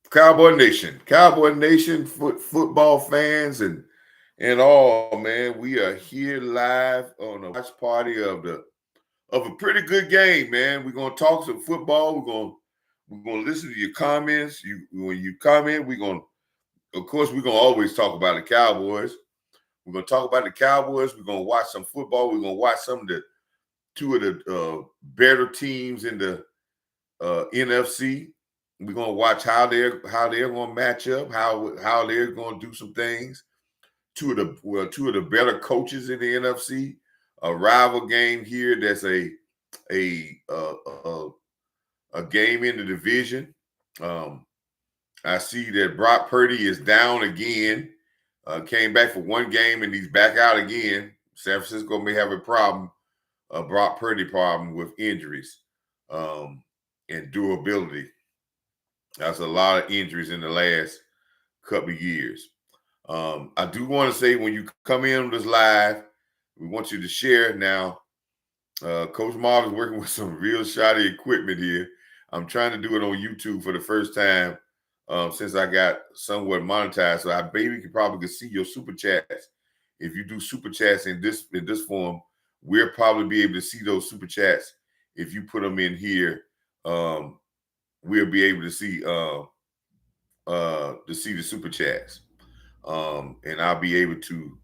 Cowboy Nation, football fans, and all, man. We are here live on a watch party of a pretty good game, man. We're gonna talk some football. We're gonna listen to your comments. When you comment, of course we're gonna always talk about the Cowboys. We're gonna talk about the Cowboys. We're gonna watch some football. We're gonna watch some of the two of the better teams in the NFC. We're gonna watch how they're gonna match up, how they're gonna do some things. Two of the better coaches in the NFC. A rival game here. That's a uh, uh, a game in the division. Um, I see that Brock Purdy is down again. Came back for one game and he's back out again. San Francisco may have a Brock Purdy problem with injuries and durability. That's a lot of injuries in the last couple of years. I do want to say when you come in on this live, we want you to share now. Coach Marv is working with some real shoddy equipment here. I'm trying to do it on YouTube for the first time since I got somewhat monetized. So I maybe can probably see your super chats. If you do super chats in this form, we'll probably be able to see those super chats. If you put them in here, we'll be able to see the super chats. And I'll be able to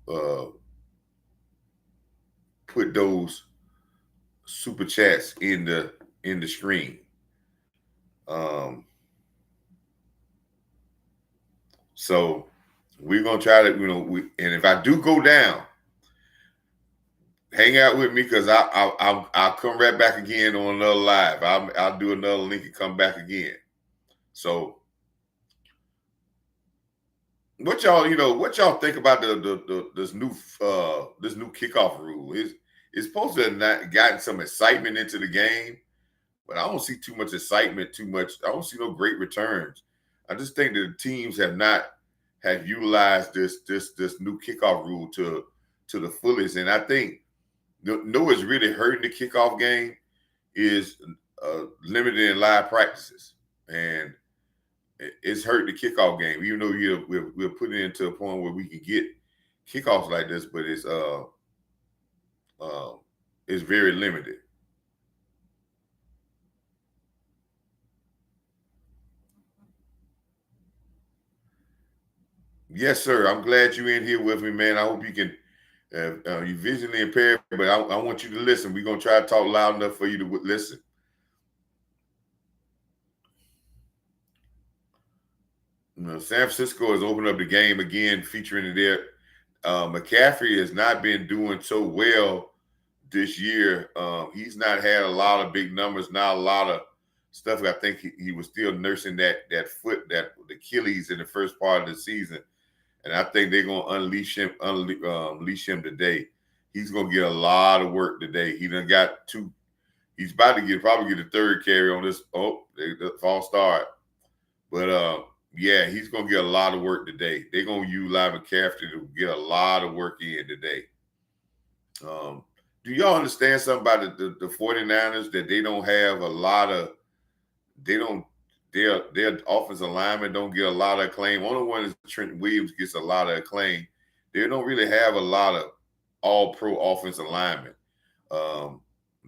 put those super chats in the screen. Um, so we're gonna try to, and if I do go down, hang out with me because I'll come right back again on another live. I'll do another link and come back again. So what y'all think about this new kickoff rule? It's supposed to have not gotten some excitement into the game, but I don't see too much excitement, I don't see no great returns. I just think that the teams have utilized this new kickoff rule to the fullest, and I think what's really hurting the kickoff game is limited in live practices, and it's hurt the kickoff game. Even though we're putting it into a point where we can get kickoffs like this, but uh, it's very limited. Yes, sir. I'm glad you're in here with me, man. I hope you can. You're visually impaired, but I want you to listen. We're gonna try to talk loud enough for you to listen. San Francisco has opened up the game again, featuring their McCaffrey has not been doing so well this year. He's not had a lot of big numbers, not a lot of stuff. I think he was still nursing that foot, that Achilles in the first part of the season, and I think they're gonna unleash him today. He's gonna get a lot of work today. He done got two. He's about to probably get a third carry on this. Oh, the false start. But yeah, he's gonna get a lot of work today. They're gonna use Live McCaffrey to get a lot of work in today. Um, do y'all understand something about the 49ers that they don't have a lot of they don't their offensive linemen don't get a lot of acclaim. Only one is Trent Williams gets a lot of acclaim. They don't really have a lot of all pro offensive linemen. Um,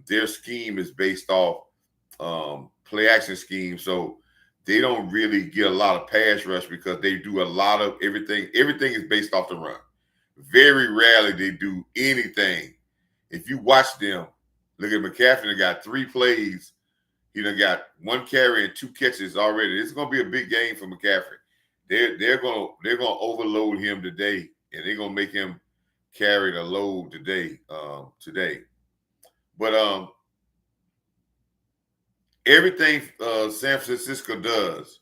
their scheme is based off play action scheme. So they don't really get a lot of pass rush because they do a lot of everything. Everything is based off the run. Very rarely they do anything. If you watch them, look at McCaffrey. They got 3 plays. He done got 1 carry and 2 catches already. It's gonna be a big game for McCaffrey. They're gonna overload him today, and they're gonna make him carry the load today. But everything San Francisco does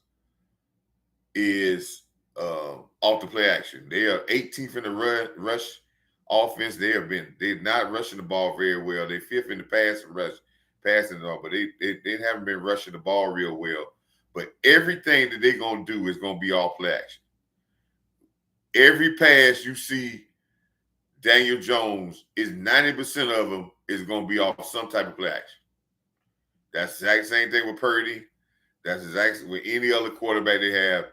is off the play action. They are 18th in the rush offense. They're not rushing the ball very well. They're 5th in the passing it all, but they haven't been rushing the ball real well. But everything that they're gonna do is gonna be all play action. Every pass you see Daniel Jones is 90% of them is gonna be off some type of play action. That's the exact same thing with Purdy. That's exactly with any other quarterback they have.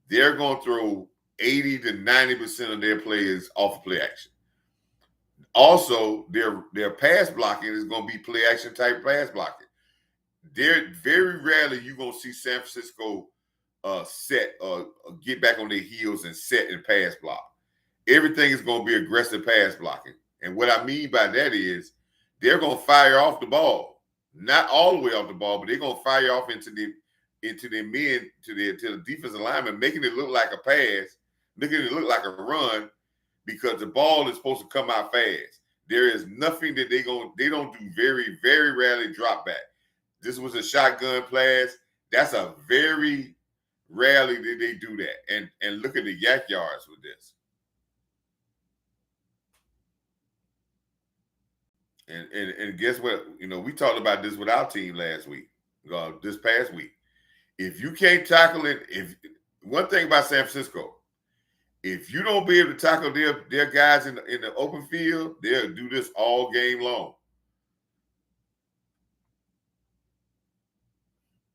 They're going to throw 80 to 90% of their players off of play action. Also, their pass blocking is going to be play action type pass blocking. They're very rarely you're going to see San Francisco set get back on their heels and set and pass block. Everything is going to be aggressive pass blocking. And what I mean by that is they're going to fire off the ball. Not all the way off the ball, but they're going to fire off into the men, to the defensive lineman, making it look like a pass, making it look like a run, because the ball is supposed to come out fast. There is nothing that they don't do. Very, very rarely drop back. This was a shotgun pass. That's a very rarely did they do that. And look at the yak yards with this. And guess what? We talked about this with our team last week, this past week. If you can't tackle it, one thing about San Francisco, if you don't be able to tackle their guys in the open field, they'll do this all game long.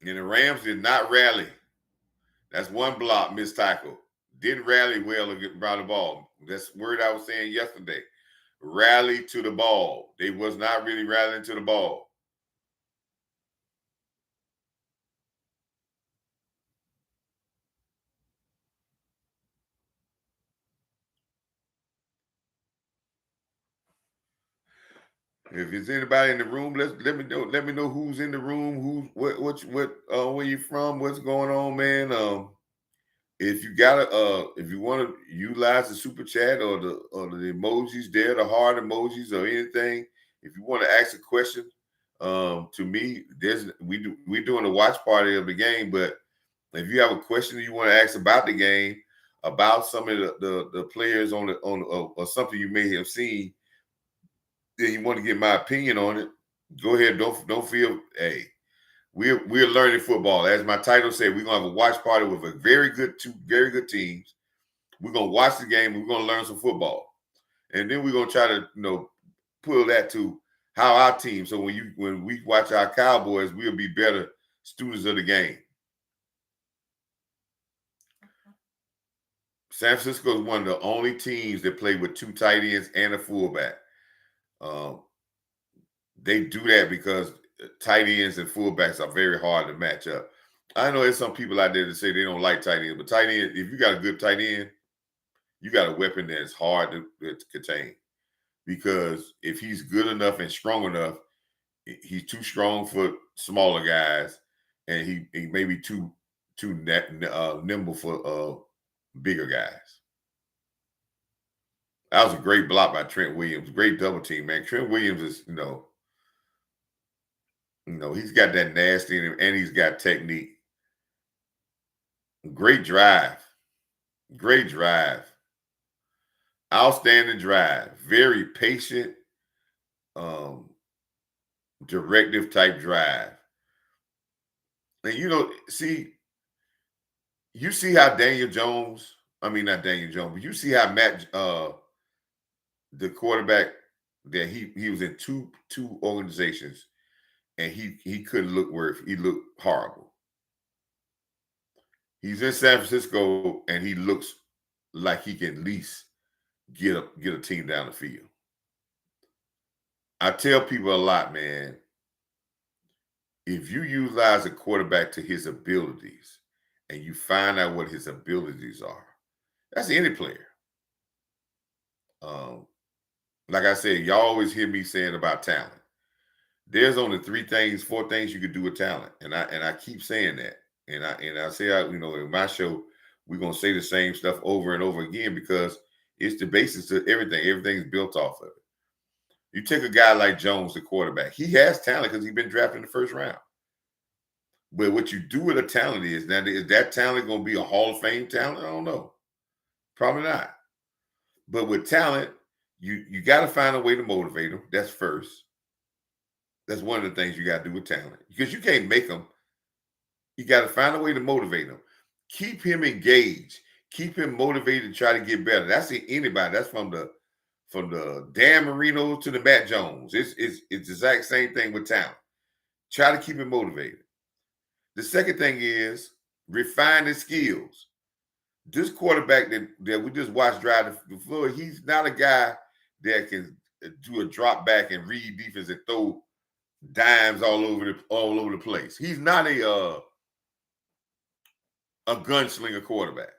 And the Rams did not rally. That's one block, missed tackle. Didn't rally well around the ball. That's the word I was saying yesterday. Rally to the ball. They was not really rallying to the ball. If there's anybody in the room, let me know. Let me know who's in the room, where you from, what's going on, man. If you if you want to utilize the super chat or the emojis there, the heart emojis or anything, if you want to ask a question, to me, we're doing a watch party of the game. But if you have a question you want to ask about the game, about some of the players or something you may have seen, then you want to get my opinion on it, go ahead. Don't feel, hey, we're learning football. As my title said, we're gonna have a watch party with two very good teams. We're gonna watch the game. We're gonna learn some football, and then we're gonna try to pull that to how our team. So when we watch our Cowboys, we'll be better students of the game. San Francisco is one of the only teams that play with two tight ends and a fullback. They do that because tight ends and fullbacks are very hard to match up. I know there's some people out there that say they don't like tight ends, but tight end, if you got a good tight end, you got a weapon that's hard to contain. Because if he's good enough and strong enough, he's too strong for smaller guys, and he may be too nimble for bigger guys. That was a great block by Trent Williams. Great double team, man. Trent Williams is, he's got that nasty in him, and he's got technique. Great drive. Great drive. Outstanding drive. Very patient, directive type drive. And you see how Daniel Jones, I mean not Daniel Jones, but you see how Matt, the quarterback, that he was in two organizations, and he couldn't look worse. He looked horrible. He's in San Francisco, and he looks like he can at least get a team down the field. I tell people a lot, man. If you utilize a quarterback to his abilities, and you find out what his abilities are, that's any player. Like I said, y'all always hear me saying about talent. There's only 4 things you could do with talent, and I keep saying that. And I say, in my show, we're gonna say the same stuff over and over again because it's the basis of everything. Everything's built off of it. You take a guy like Jones, the quarterback. He has talent because he's been drafted in the first round. But what you do with a talent is that talent going to be a Hall of Fame talent? I don't know. Probably not. But with talent, you got to find a way to motivate them. That's first. That's one of the things you got to do with talent because you can't make them. You got to find a way to motivate him. Keep him engaged. Keep him motivated to try to get better. That's anybody. That's from the Dan Marino to the Matt Jones. It's the exact same thing with talent. Try to keep him motivated. The second thing is refine his skills. This quarterback that we just watched drive the floor, he's not a guy that can do a drop back and read defense and throw dimes all over the place. He's not a gunslinger quarterback.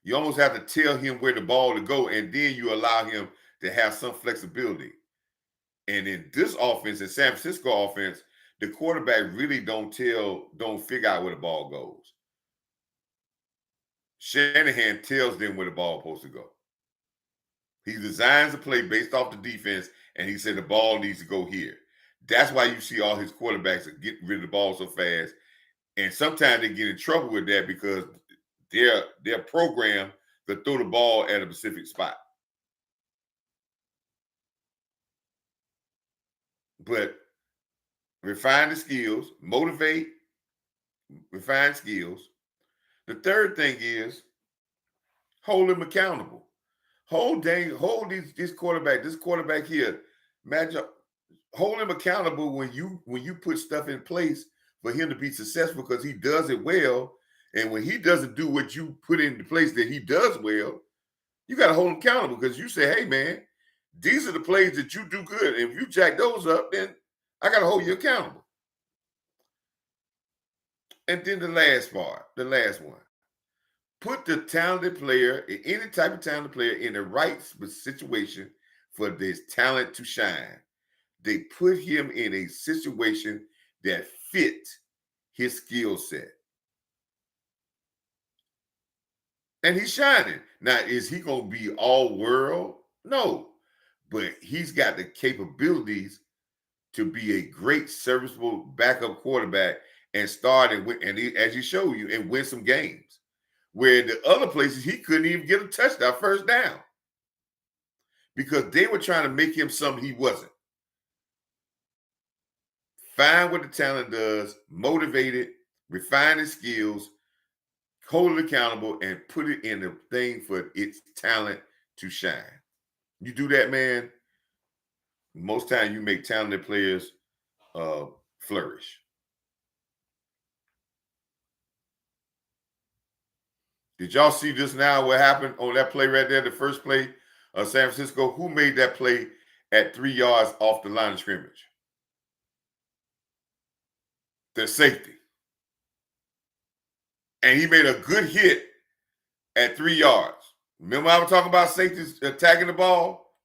You almost have to tell him where the ball to go, and then you allow him to have some flexibility. And in this offense, in San Francisco offense, the quarterback really don't figure out where the ball goes. Shanahan tells them where the ball is supposed to go. He designs the play based off the defense, and he said the ball needs to go here. That's why you see all his quarterbacks are getting rid of the ball so fast. And sometimes they get in trouble with that because they're programmed to throw the ball at a specific spot. But refine the skills, motivate, refine skills. The third thing is hold him accountable. Hold this quarterback here, imagine, hold him accountable when you put stuff in place for him to be successful because he does it well. And when he doesn't do what you put into place that he does well, you got to hold him accountable because you say, hey, man, these are the plays that you do good. And if you jack those up, then I got to hold you accountable. And then the last one. Put the talented player, any type of talented player, in the right situation for this talent to shine. They put him in a situation that fit his skill set. And he's shining. Now, is he going to be all world? No. But he's got the capabilities to be a great serviceable backup quarterback and start and win, as he showed you, and win some games. Where in the other places he couldn't even get a touchdown, first down. Because they were trying to make him something he wasn't. Find what the talent does, motivate it, refine his skills, hold it accountable, and put it in the thing for its talent to shine. You do that, man, most time you make talented players flourish. Did y'all see just now what happened on that play right there, the first play of San Francisco? Who made that play at 3 yards off the line of scrimmage? The safety. And he made a good hit at 3 yards. Remember I was talking about safeties attacking the ball?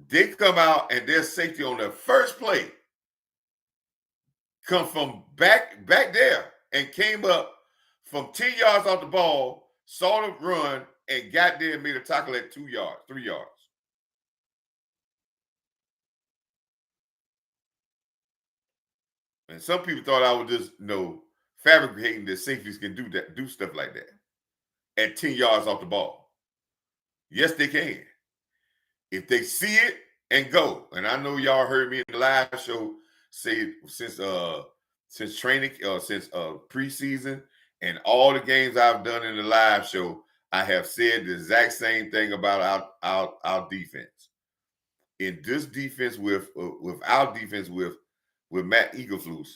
They come out and their safety on the first play come from back there and came up from 10 yards off the ball, saw the run, and got there and made a tackle at 2 yards, 3 yards. And some people thought I was just, fabricating that safeties can do stuff like that at 10 yards off the ball. Yes, they can. If they see it and go. And I know y'all heard me in the live show say since training, since preseason and all the games I've done in the live show, I have said the exact same thing about our defense. In this defense with our defense with Matt Eagleflus,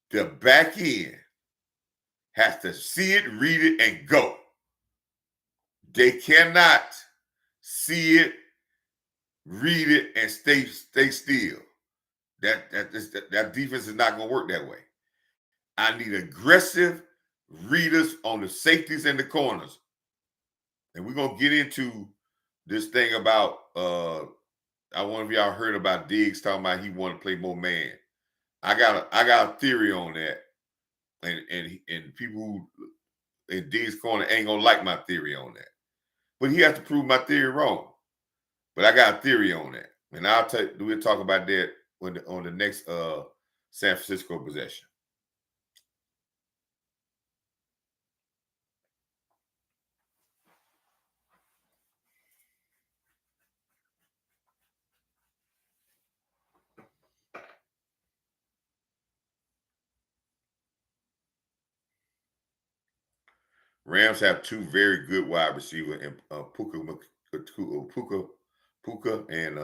the back end has to see it, read it, and go. They cannot see it, read it, and stay still. That defense is not going to work that way. I need aggressive readers on the safeties and the corners. And we're going to get into this thing about, I wonder if y'all heard about Diggs talking about he want to play more man. I got a theory on that. And people who in Diggs' corner ain't going to like my theory on that. But he has to prove my theory wrong. But I got a theory on that. And we'll talk about that on the next San Francisco possession. Rams have two very good wide receivers, and Puka and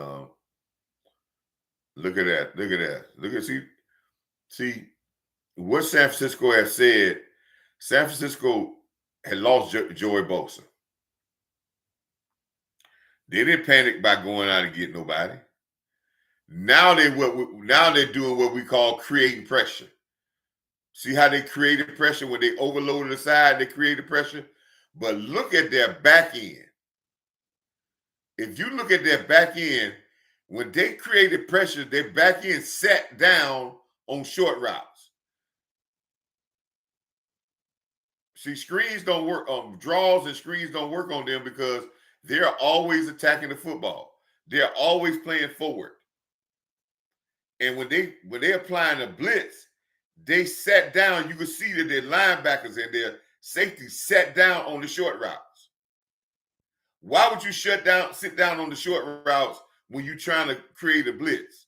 Look at that. Look at that. Look at see what San Francisco has said. San Francisco had lost Joey Bosa. They didn't panic by going out and getting nobody. Now they're doing what we call creating pressure. See how they created pressure when they overloaded the side, they created pressure. But look at their back end. If you look at their back end, when they created pressure, their back end sat down on short routes. See, screens don't work, draws and screens don't work on them because they're always attacking the football. They're always playing forward. And when they're applying a blitz, they sat down. You can see that their linebackers and their safeties sat down on the short routes. Why would you sit down on the short routes when you're trying to create a blitz?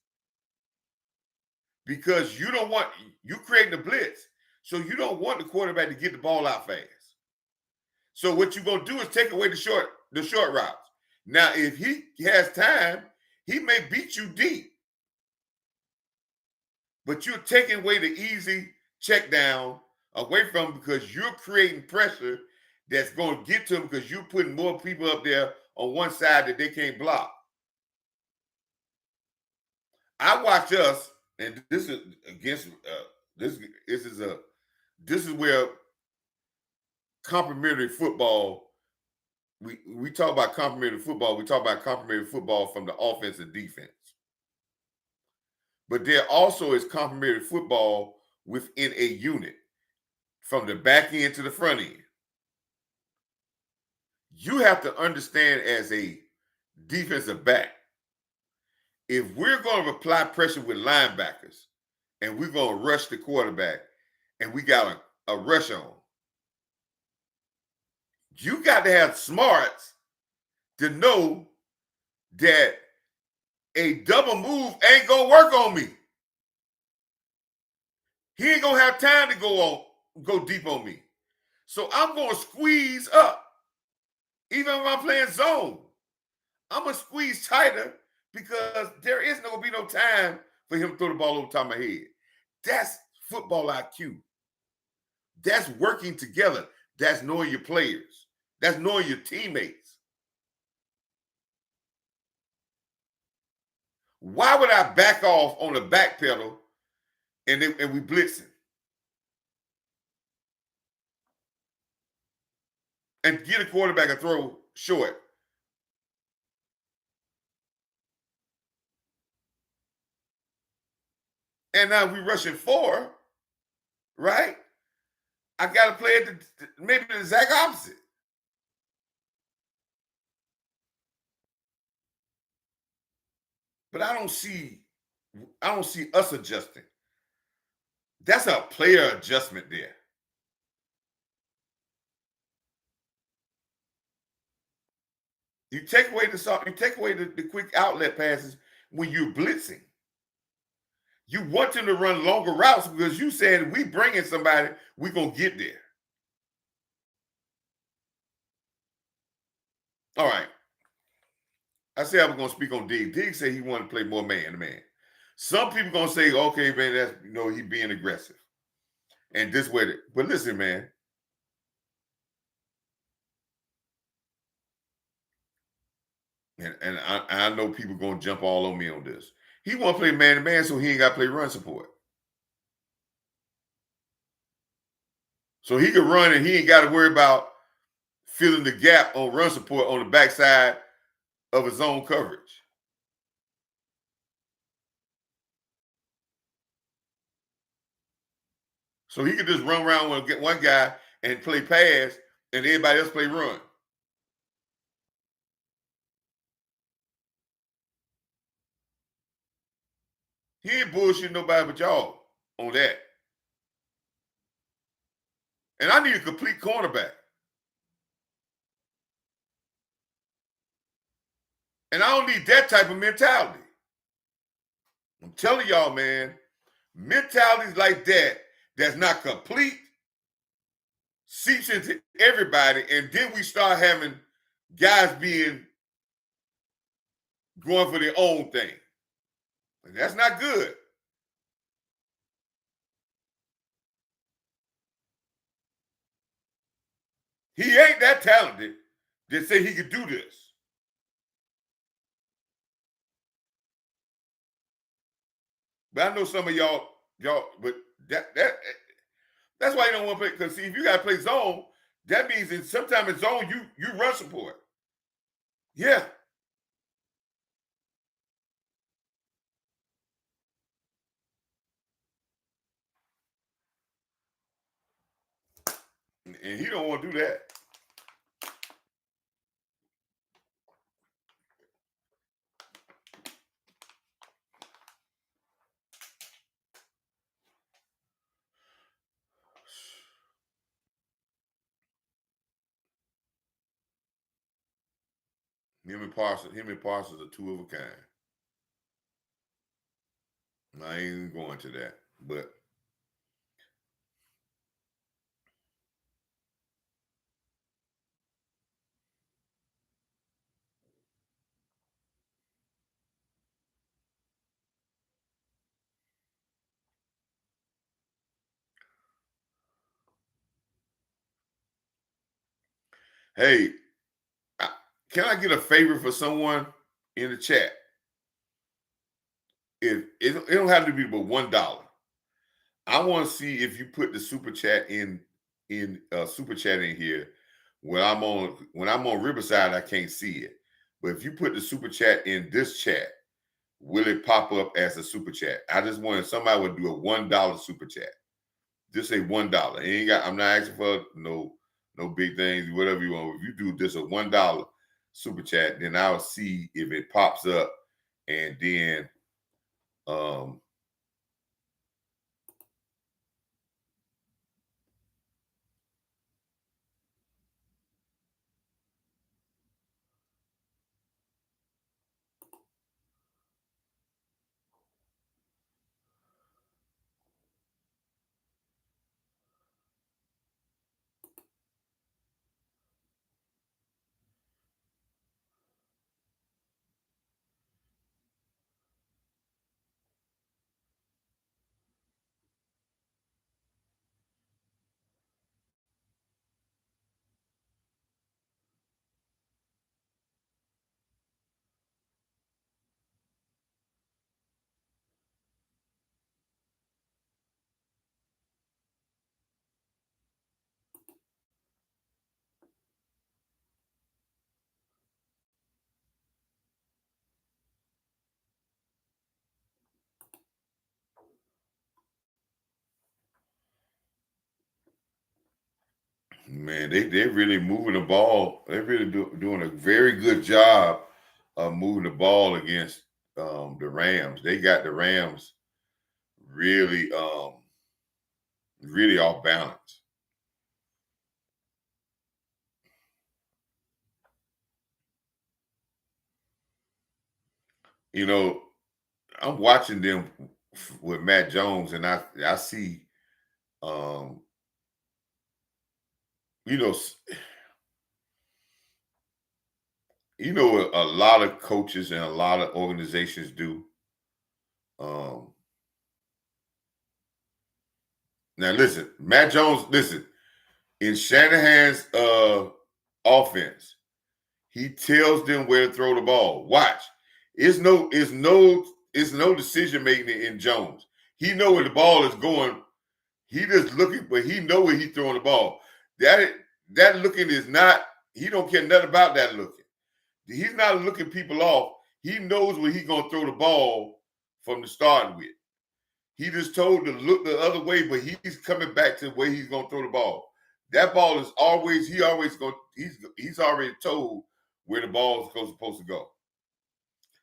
Because you creating a blitz, so you don't want the quarterback to get the ball out fast. So what you're gonna do is take away the short routes. Now, if he has time, he may beat you deep. But you're taking away the easy check down away from him because you're creating pressure that's going to get to him because you're putting more people up there on one side that they can't block. I watch us, and this is against this is where complementary football. We talk about complementary football. We talk about complementary football from the offense and defense. But there also is complementary football within a unit, from the back end to the front end. You have to understand as a defensive back, if we're going to apply pressure with linebackers and we're going to rush the quarterback and we got a rush on, you got to have smarts to know that a double move ain't going to work on me. He ain't going to have time to go deep on me. So I'm going to squeeze up. Even when I'm playing zone, I'm going to squeeze tighter because there is going to be no time for him to throw the ball over the top of my head. That's football IQ. That's working together. That's knowing your players. That's knowing your teammates. Why would I back off on the back pedal and we blitzing? And get a quarterback and throw short. And now we rushing 4, right? I got to play it maybe the exact opposite. But I don't see us adjusting. That's a player adjustment there. You take away the quick outlet passes when you're blitzing. You want them to run longer routes because you said we bringing somebody, we're going to get there. All right. I said I was going to speak on Diggs. Diggs said he wanted to play more man-to-man. Some people going to say, okay, man, that's, he being aggressive. And this way, but listen, man. And I know people going to jump all on me on this. He want to play man-to-man so he ain't got to play run support. So he can run and he ain't got to worry about filling the gap on run support on the backside of his own coverage. So he could just run around and get one guy and play pass and everybody else play run. He ain't bullshitting nobody but y'all on that. And I need a complete cornerback. And I don't need that type of mentality. I'm telling y'all, man, mentalities like that's not complete, seeps into everybody. And then we start having guys going for their own thing. And that's not good. He ain't that talented to say he could do this. But I know some of y'all, but that's why you don't want to play. Because see, if you gotta play zone, that means that sometimes in zone you run support. Yeah. And he don't want to do that. Him and Parsons are two of a kind. I ain't even going to that. But hey, can I get a favor for someone in the chat? If it don't have to be but $1. I want to see if you put the super chat in super chat in here. When I'm on Riverside, I can't see it. But if you put the super chat in this chat, will it pop up as a super chat? I just wanted somebody would do a $1 super chat. Just say $1. I'm not asking for no big things, whatever you want. If you do just a $1 super chat, then I'll see if it pops up, and then um man, they're really moving the ball. They're really doing a very good job of moving the ball against the Rams. They got the Rams really really off balance. You know, I'm watching them with Matt Jones, and I see um, you know a lot of coaches and a lot of organizations do. Um, Now listen, Matt Jones. Listen, in Shanahan's offense, he tells them where to throw the ball. Watch. It's no decision making in Jones. He know where the ball is going. He just looking, but he know where he throwing the ball. That looking is not. He don't care nothing about that looking. He's not looking people off. He knows where he's gonna throw the ball from the starting with. He just told to look the other way, but he's coming back to where he's gonna throw the ball. That ball is always he's already told where the ball is supposed to go.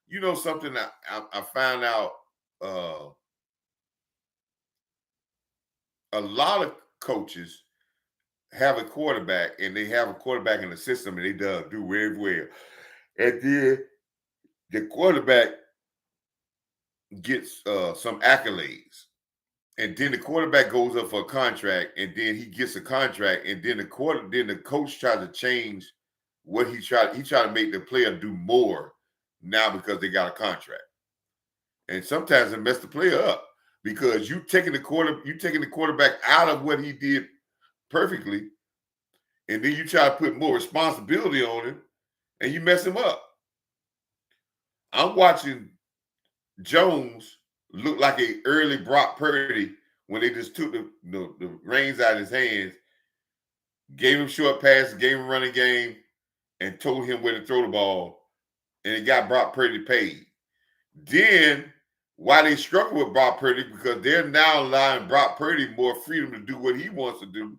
You know something I found out a lot of coaches have a quarterback and they have a quarterback in the system and they do very well. And then the quarterback gets some accolades. And then the quarterback goes up for a contract, and then he gets a contract, and then the coach tries to change what he tried. He tried to make the player do more now because they got a contract. And sometimes it messed the player up because you taking the quarterback out of what he did perfectly, and then you try to put more responsibility on him, and you mess him up. I'm watching Jones look like a early Brock Purdy when they just took the reins out of his hands, gave him short passes, gave him running game, and told him where to throw the ball, and it got Brock Purdy paid. Then, why they struggle with Brock Purdy, because they're now allowing Brock Purdy more freedom to do what he wants to do,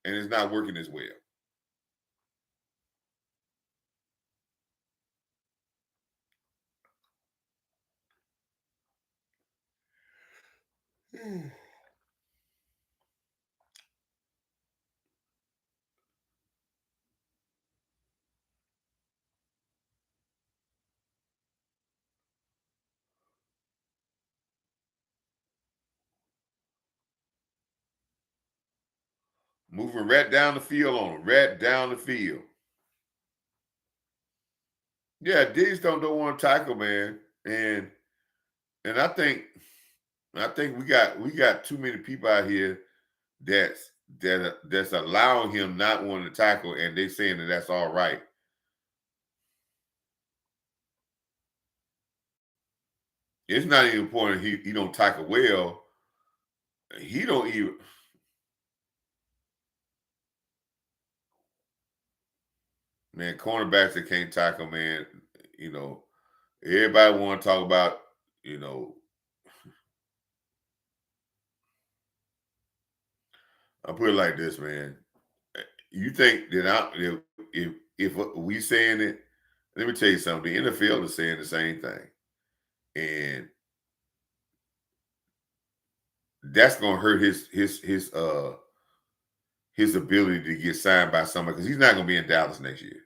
and it's not working as well. Moving right down the field on him, right down the field. Yeah, Diggs don't want to tackle, man, and I think we got too many people out here that's allowing him not wanting to tackle, and they saying that that's all right. It's not even important he don't tackle well. He don't even man cornerbacks that can't tackle, man. You know, everybody want to talk about you know. I put it like this, man. You think that if we saying it, let me tell you something. The NFL is saying the same thing, and that's gonna hurt his ability to get signed by somebody because he's not gonna be in Dallas next year.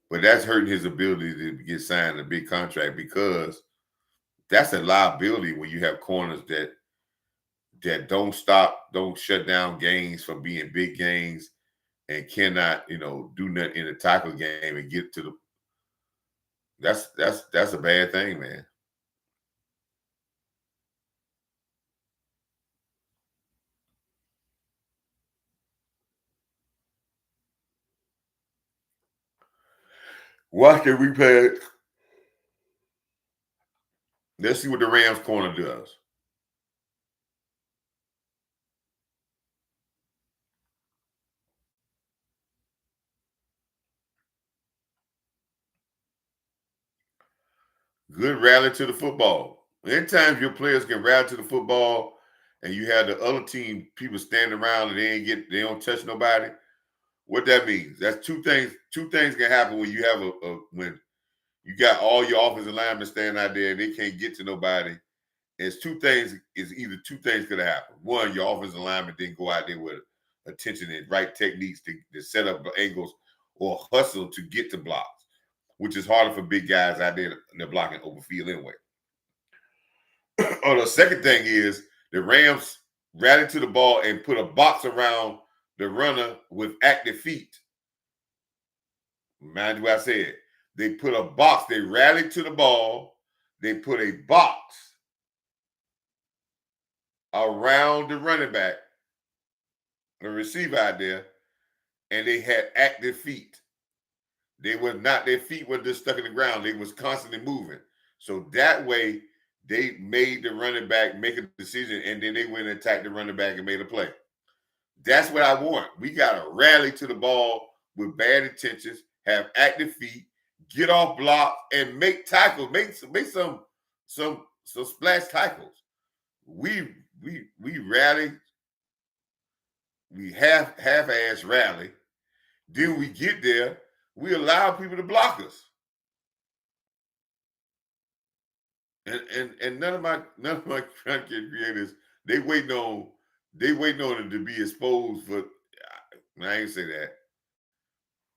But that's hurting his ability to get signed a big contract because that's a liability when you have corners that don't stop, don't shut down games from being big games and cannot, do nothing in the tackle game and get to the. That's a bad thing, man. Watch the replay. Let's see what the Rams corner does. Good rally to the football. Anytime your players can rally to the football and you have the other team people standing around and they don't touch nobody, what that means. That's two things. Two things can happen when you have when you got all your offensive linemen standing out there and they can't get to nobody. It's two things. Is either two things could have happened. One, your offensive lineman didn't go out there with attention and right techniques to set up angles or hustle to get to blocks, which is harder for big guys out there. They're blocking over field anyway. Or the second thing is the Rams rallied to the ball and put a box around the runner with active feet. Mind you, what I said they put a box. They rallied to the ball. They put a box around the running back, the receiver out there, and they had active feet. They were not their feet were just stuck in the ground. They was constantly moving. So that way they made the running back make a decision, and then they went and attacked the running back and made a play. That's what I want. We got to rally to the ball with bad intentions, have active feet, get off block, and make tackles. Make some splash tackles. We rally, we half-ass rally. Then we get there, we allow people to block us. And none of my content creators, they waiting on it to be exposed for. I ain't say that.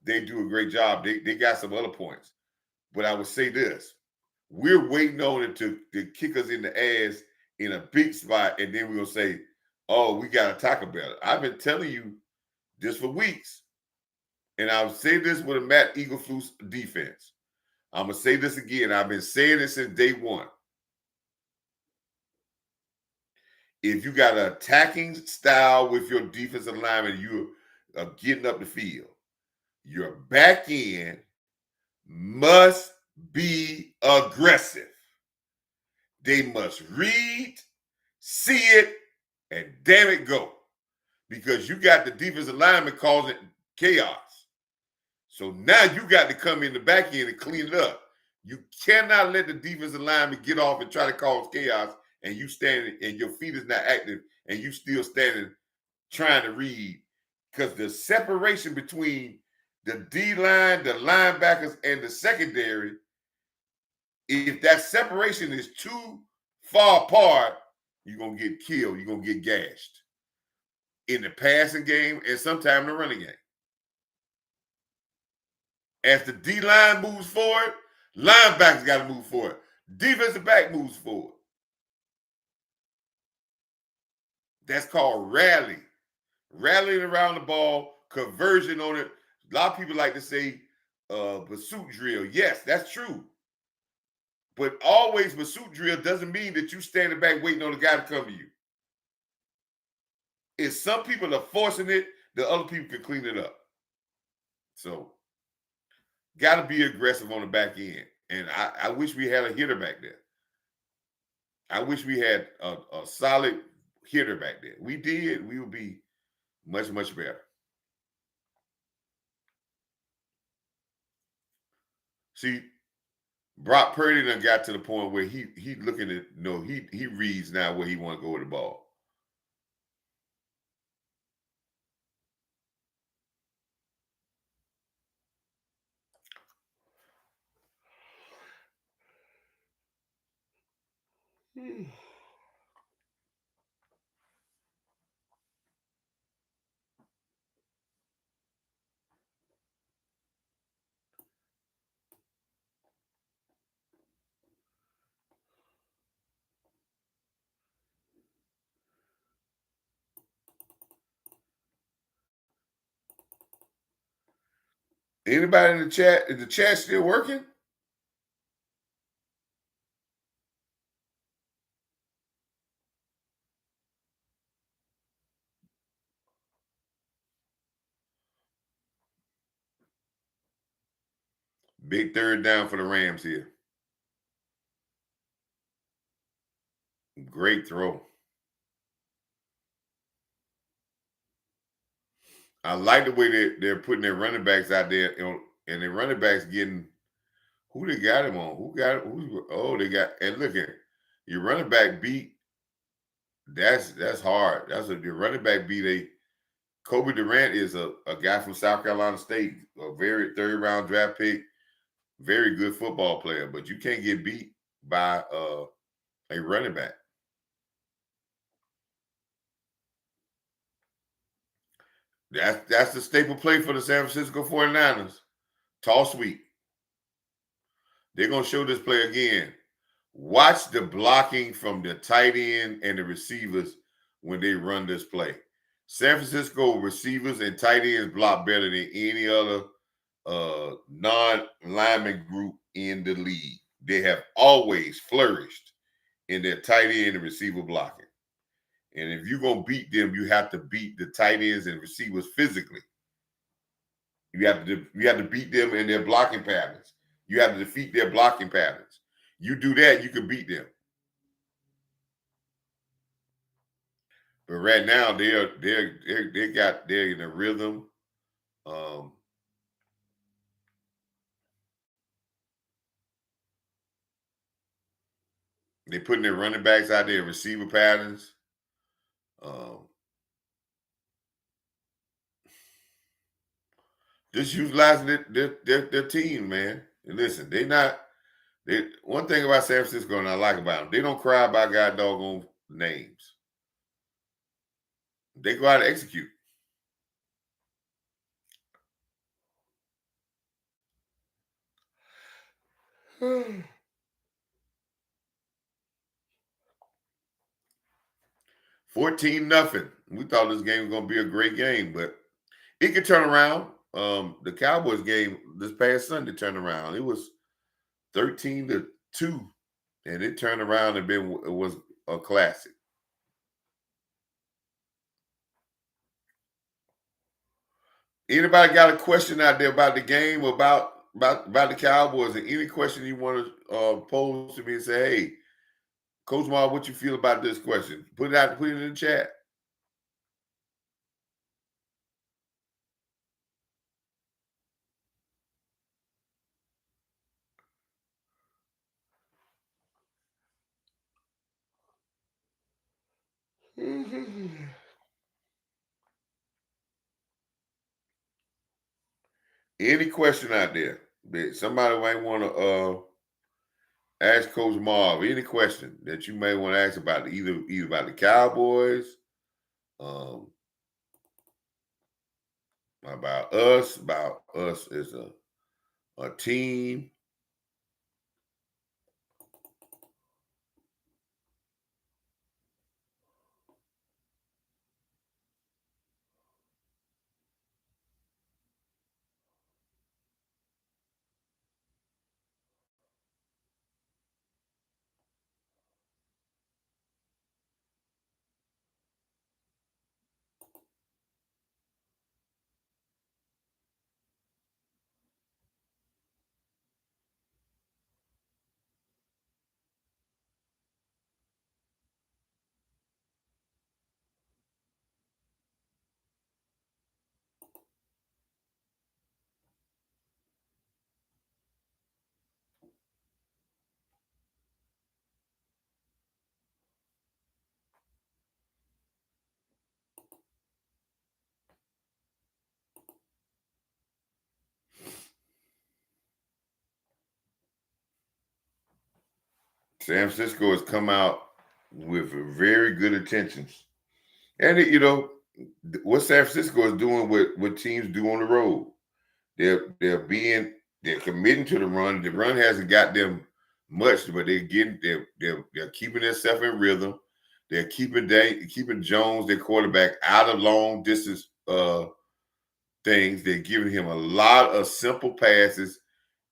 They do a great job. They got some other points. But I would say this. We're waiting on it to kick us in the ass in a big spot, and then we're gonna say, oh, we gotta tackle better. I've been telling you this for weeks. And I'll say this with a Matt Eagleflus defense. I'm gonna say this again. I've been saying it since day one. if you got an attacking style with your defensive lineman, you are getting up the field. Your back end must be aggressive. They must read, see it, and damn it go. Because you got the defensive lineman causing chaos. So now you got to come in the back end and clean it up. You cannot let the defensive lineman get off and try to cause chaos and you standing and your feet is not active and you still standing trying to read. Because the separation between the D line, the linebackers, and the secondary, if that separation is too far apart, you're going to get killed. You're going to get gashed in the passing game and sometimes the running game. As the D line moves forward, linebackers got to move forward. Defensive back moves forward. That's called rally. Rallying around the ball, conversion on it. A lot of people like to say pursuit drill. Yes, that's true. But always pursuit drill doesn't mean that you standing back waiting on the guy to come to you. If some people are forcing it, the other people can clean it up. So, got to be aggressive on the back end. And I wish we had a hitter back there. I wish we had a solid hitter back there. We did. We would be much, much better. See, Brock Purdy done got to the point where he looking at he reads now where he want to go with the ball. Anybody in the chat? Is the chat still working? Big third down for the Rams here. Great throw. I like the way they're putting their running backs out there, and their running backs getting who they got him on. Who got they got and look at your running back beat. That's hard. Your running back beat a Kobe Durant is a guy from South Carolina State, a very third round draft pick, very good football player, but you can't get beat by a running back. That's the staple play for the San Francisco 49ers. Toss sweep. They're going to show this play again. Watch the blocking from the tight end and the receivers when they run this play. San Francisco receivers and tight ends block better than any other non-lineman group in the league. They have always flourished in their tight end and receiver blocking. And if you're going to beat them, you have to beat the tight ends and receivers physically. You have to beat them in their blocking patterns. You have to defeat their blocking patterns. You do that, you can beat them. But right now, they're in a rhythm. They're putting their running backs out there in receiver patterns. Just utilizing their team, man. And listen, one thing about San Francisco and I like about them, they don't cry about God doggone names. They go out and execute. $14-0. We thought this game was going to be a great game, but it could turn around. The Cowboys game this past Sunday turned around. It was 13-2, and it turned around and it was a classic. Anybody got a question out there about the game, about the Cowboys, and any question you want to pose to me and say, hey, Coach Ma, what you feel about this question? Put it in the chat. Any question out there that somebody might want to ask Coach Marv, any question that you may want to ask about either about the Cowboys, um, about us as a team. San Francisco has come out with very good intentions, and what San Francisco is doing, what teams do on the road. They're committing to the run. The run hasn't got them much, but they're keeping themselves in rhythm. They're keeping Jones, their quarterback, out of long distance things. They're giving him a lot of simple passes,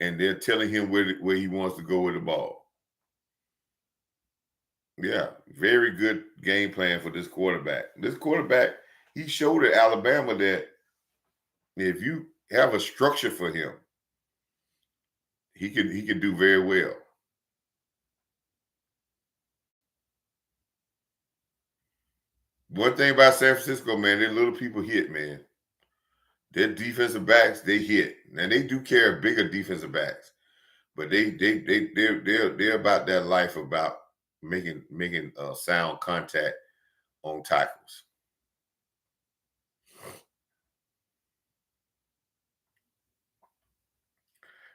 and they're telling him where he wants to go with the ball. Yeah, very good game plan for this quarterback. This quarterback, he showed at Alabama that if you have a structure for him, he can do very well. One thing about San Francisco, man, their little people hit, man. Their defensive backs, they hit. And they do carry bigger defensive backs. But they're about that life, about making sound contact on tackles.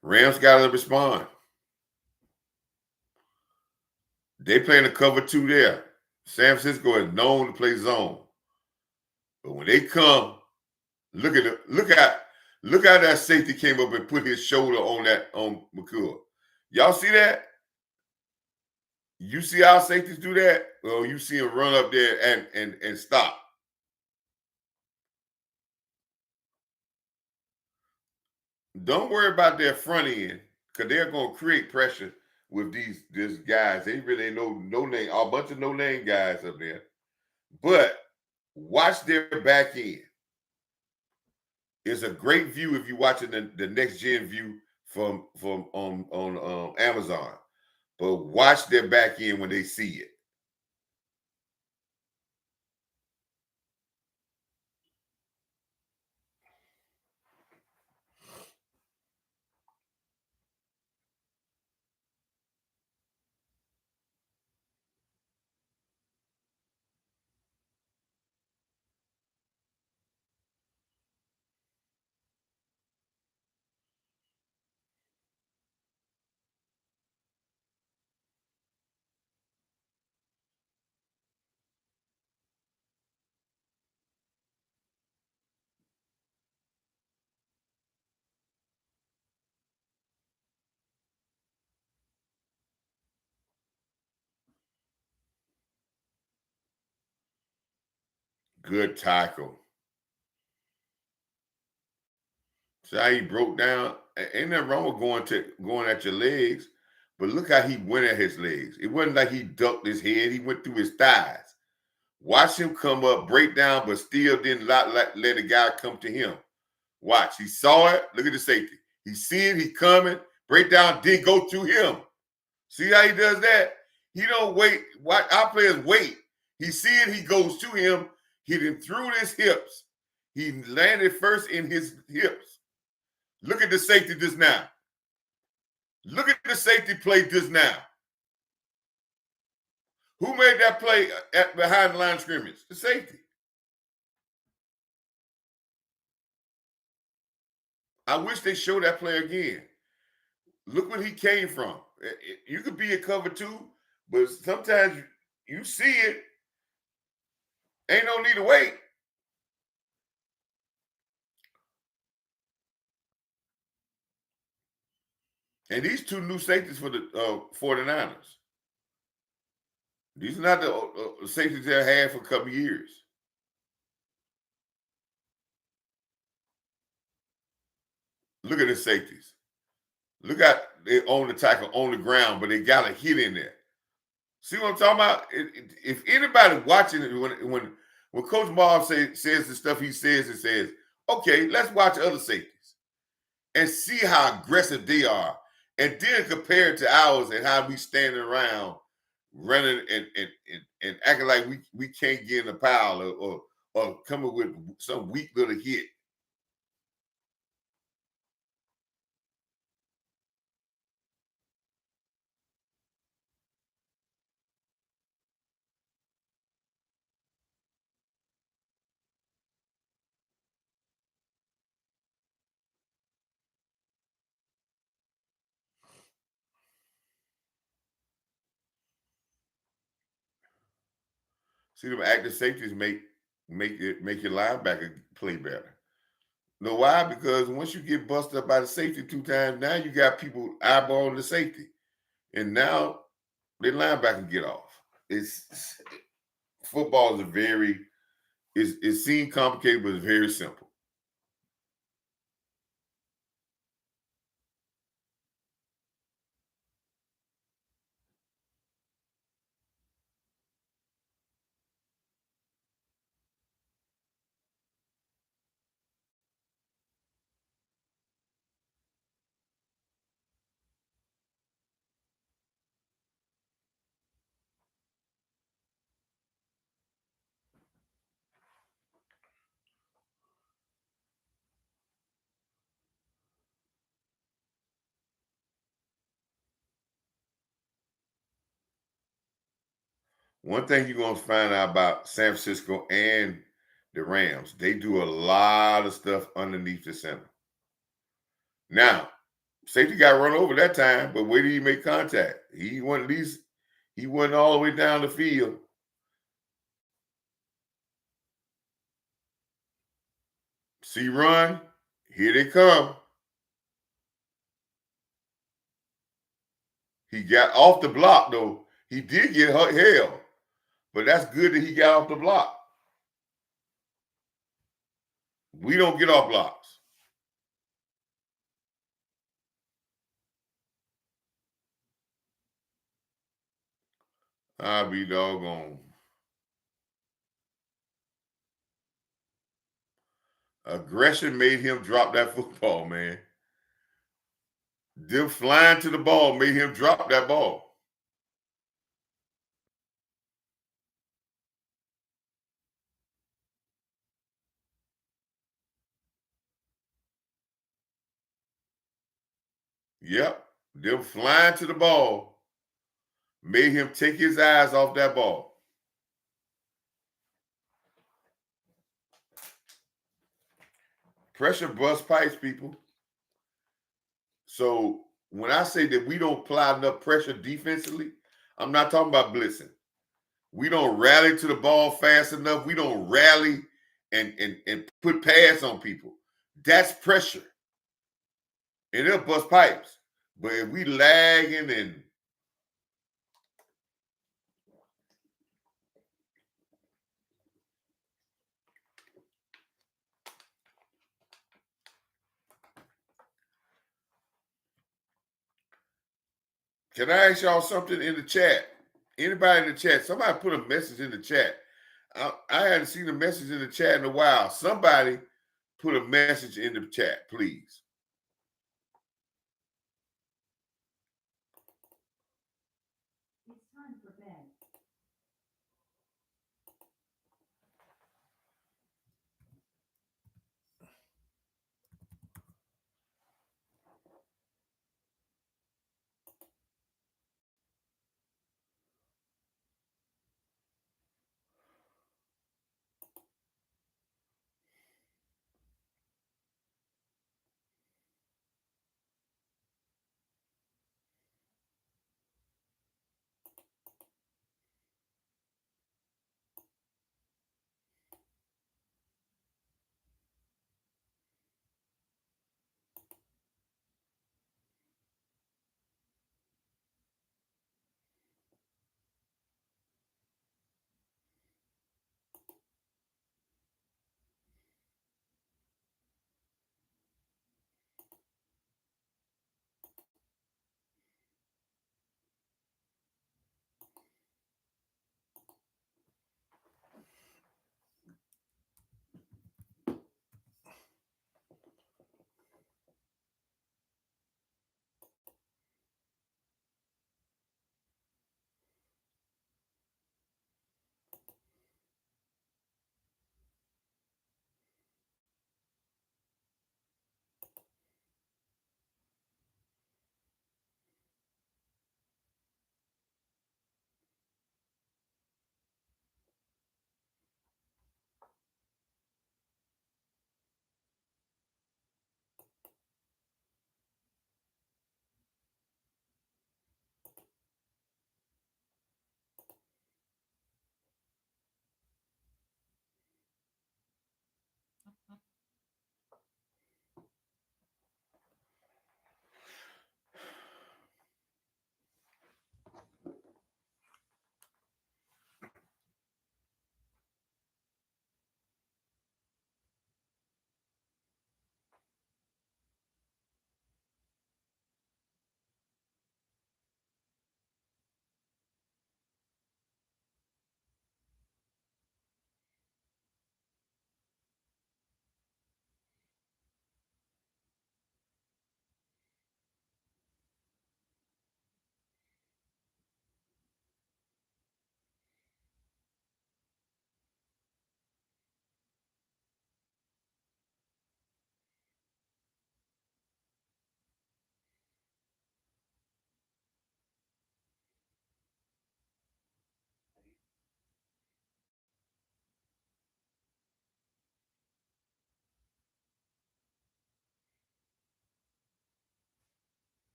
Rams got to respond. They playing a cover two there. San Francisco is known to play zone. But when they come, look how that safety came up and put his shoulder on McCool. Y'all see that? You see our safeties do that? Well, you see him run up there and stop. Don't worry about their front end, because they're gonna create pressure with these guys. They really ain't no name, a bunch of no name guys up there. But watch their back end. It's a great view if you're watching the next gen view from on Amazon. But watch their back end when they see it. Good tackle. See how he broke down? Ain't nothing wrong with going at your legs, but look how he went at his legs. It wasn't like he ducked his head; he went through his thighs. Watch him come up, break down, but still didn't let the guy come to him. Watch. He saw it. Look at the safety. He see it. He coming. Break down. Then go to him. See how he does that? He don't wait. Watch. Our players wait. He see it. He goes to him. He then threw his hips. He landed first in his hips. Look at the safety just now. Look at the safety play just now. Who made that play behind the line of scrimmage? The safety. I wish they showed that play again. Look where he came from. You could be a cover two, but sometimes you see it. Ain't no need to wait. And these two new safeties for the 49ers. These are not the safeties they had for a couple years. Look at the safeties. Look at they own the tackle on the ground, but they got a hit in there. See what I'm talking about? If anybody watching it, when Coach Marv says the stuff he says, and says, okay, let's watch other safeties and see how aggressive they are, and then compare it to ours and how we standing around running and acting like we can't get in the pile or coming with some weak little hit. See them active safeties make your linebacker play better. Know why? Because once you get busted up by the safety 2 times, now you got people eyeballing the safety, and now the linebacker get off. It's football is a very it seems complicated, but it's very simple. One thing you're gonna find out about San Francisco and the Rams, they do a lot of stuff underneath the center. Now, safety got run over that time, but where did he make contact? He went all the way down the field. See run, here they come. He got off the block though. He did get held, but that's good that he got off the block. We don't get off blocks. I'll be doggone. Aggression made him drop that football, man. Them flying to the ball made him drop that ball. Yep. Them flying to the ball made him take his eyes off that ball. Pressure busts pipes, people. So when I say that we don't apply enough pressure defensively, I'm not talking about blitzing. We don't rally to the ball fast enough. We don't rally and put pads on people. That's pressure. And it'll bust pipes. But if we lagging and can I ask y'all something in the chat? Anybody in the chat? Somebody put a message in the chat. I hadn't seen a message in the chat in a while. Somebody put a message in the chat, please.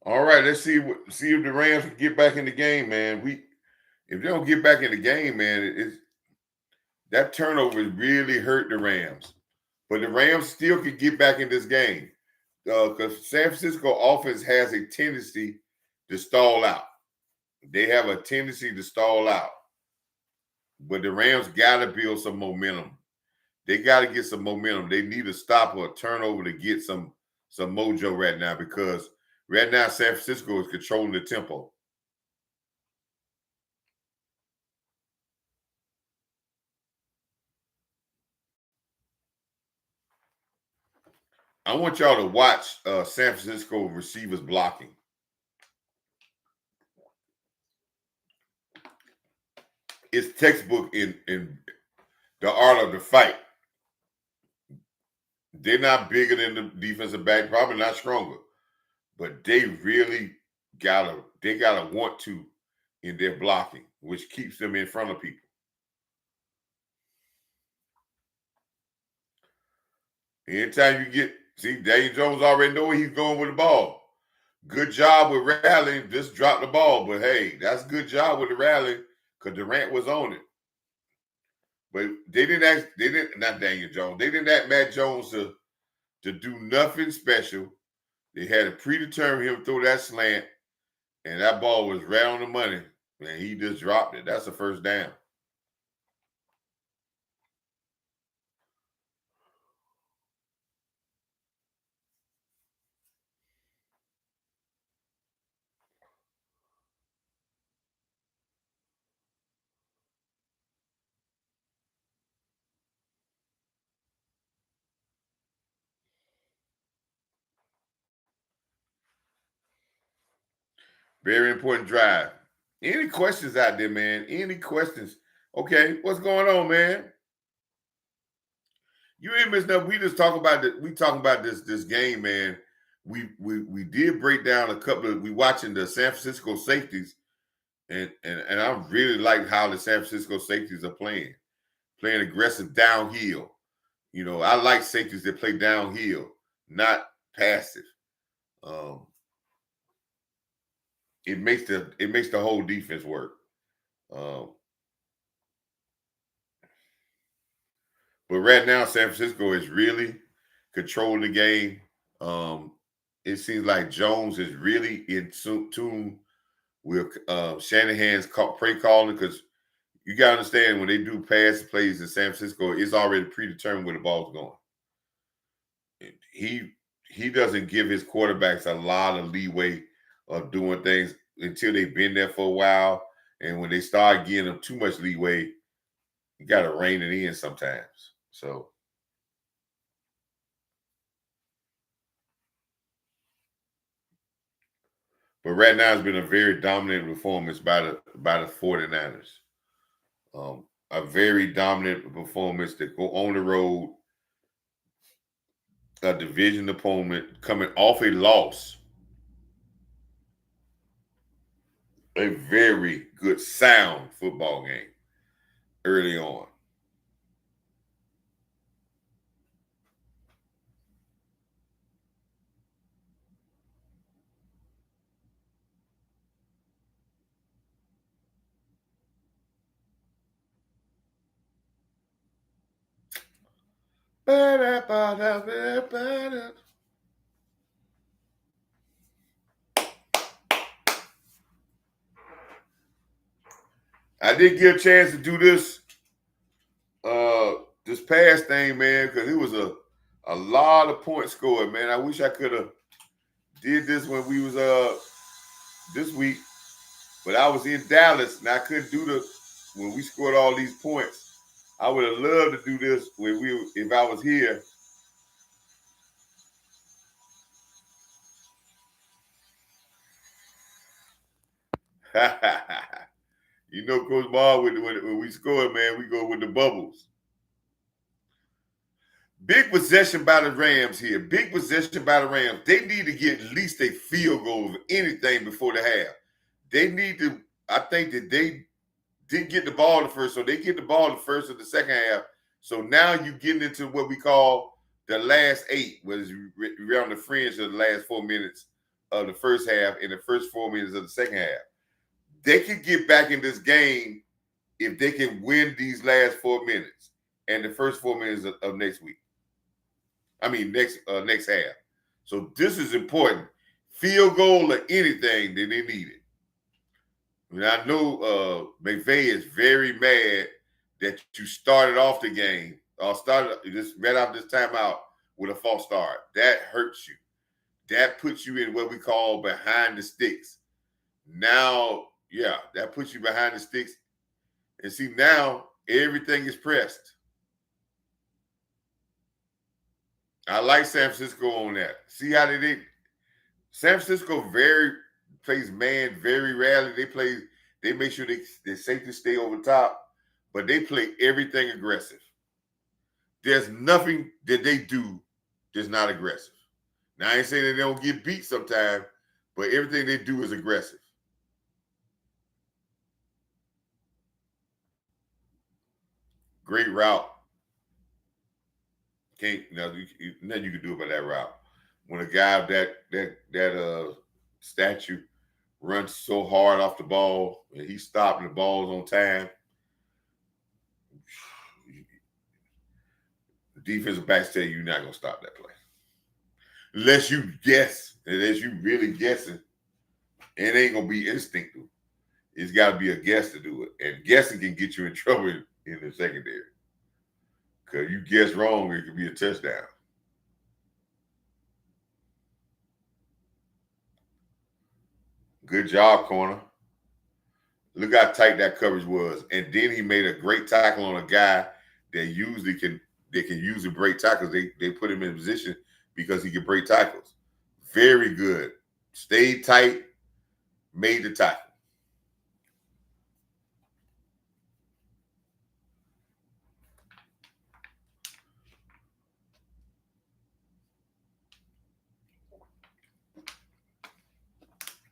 All right, let's see if the Rams can get back in the game, man. If they don't get back in the game, man, that turnover really hurt the Rams. But the Rams still could get back in this game because San Francisco offense has a tendency to stall out. They have a tendency to stall out. But the Rams got to build some momentum. They got to get some momentum. They need a stop or a turnover to get some mojo right now because right now San Francisco is controlling the tempo. I want y'all to watch San Francisco receivers blocking. It's textbook in the art of the fight. They're not bigger than the defensive back, probably not stronger, but they gotta want to in their blocking, which keeps them in front of people. Anytime you Daniel Jones already know where he's going with the ball. Good job with rallying, just drop the ball. But hey, that's good job with the rally because Durant was on it. But they didn't not Daniel Jones. They didn't ask Matt Jones to do nothing special. They had to predetermine him through that slant, and that ball was right on the money, and he just dropped it. That's the first down. Very important drive. Any questions out there, man? Any questions? Okay, what's going on, man? You ain't missed nothing. We just talk about this. We talking about this game, man. We did break down a couple of. We watching the San Francisco safeties, and I really like how the San Francisco safeties are playing aggressive downhill. You know, I like safeties that play downhill, not passive. Um, it makes the whole defense work. Um, but right now, San Francisco is really controlling the game. Um, it seems like Jones is really in tune with Shanahan's play calling because you got to understand when they do pass plays in San Francisco, it's already predetermined where the ball's going. He he doesn't give his quarterbacks a lot of leeway of doing things until they've been there for a while. And when they start giving them too much leeway, you got to rein it in sometimes. So, but right now it's been a very dominant performance by the 49ers. A very dominant performance to go on the road, a division opponent coming off a loss, a very good sound football game early on. I did get a chance to do this past thing, man, because it was a lot of points scored, man. I wish I could have did this when we was this week, but I was in Dallas and I couldn't do the when we scored all these points. I would have loved to do this when we if I was here. You know, Coach Ball, when we score, man, we go with the bubbles. Big possession by the Rams here. Big possession by the Rams. They need to get at least a field goal of anything before the half. They need to. I think that they didn't get the ball the first, so they get the ball the first of the second half. So now you getting into what we call the last eight, was around the fringe of the last 4 minutes of the first half and the first 4 minutes of the second half. They can get back in this game if they can win these last 4 minutes and the first 4 minutes of next week. I mean next half. So this is important. Field goal or anything that they need it. I mean, I know McVay is very mad that you started off the game or started just right off this timeout with a false start. That hurts you. That puts you in what we call behind the sticks. Now, yeah, that puts you behind the sticks. And see, now everything is pressed. I like San Francisco on that. See how they did. San Francisco plays man very rarely. They make sure they safety stay over top, but they play everything aggressive. There's nothing that they do that's not aggressive. Now I ain't saying they don't get beat sometimes, but everything they do is aggressive. Great route. Can't nothing you can do about that route. When a guy of that statue runs so hard off the ball and he's stopping the balls on time, the defensive backs tell you you're not gonna stop that play. Unless you guess, unless you really guessing, it ain't gonna be instinctive. It's gotta be a guess to do it. And guessing can get you in trouble in the secondary. Cause you guess wrong, it could be a touchdown. Good job, corner. Look how tight that coverage was. And then he made a great tackle on a guy that usually can use break tackles. They put him in position because he can break tackles. Very good. Stayed tight. made the tackle.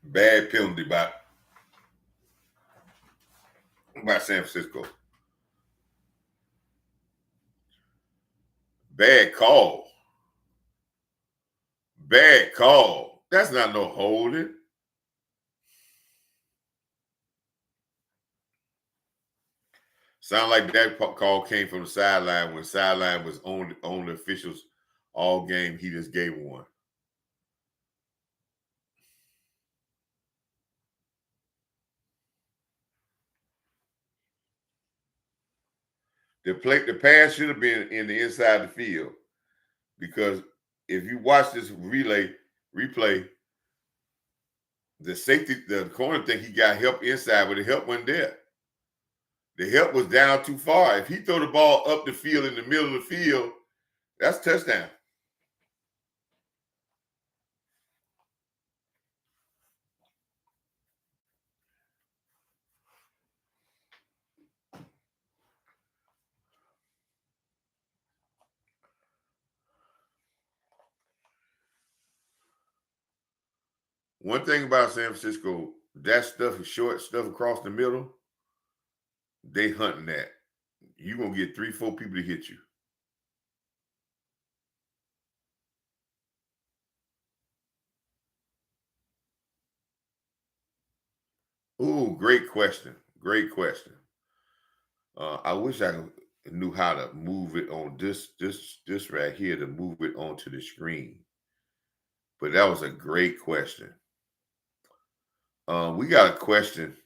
Bad penalty by San Francisco. Bad call. Bad call. That's not no holding. Sound like that call came from the sideline when the sideline was on the officials all game. He just gave one. The pass should have been in the inside the field because if you watch this replay, the safety, the corner think he got help inside, but the help wasn't there. The help was down too far. If he throw the ball up the field in the middle of the field, that's touchdown. One thing about San Francisco, that stuff is short stuff across the middle. They hunting that. You're gonna get 3-4 people to hit you. Ooh, great question. Great question. I wish I knew how to move it on this right here to move it onto the screen. But that was a great question. We got a question.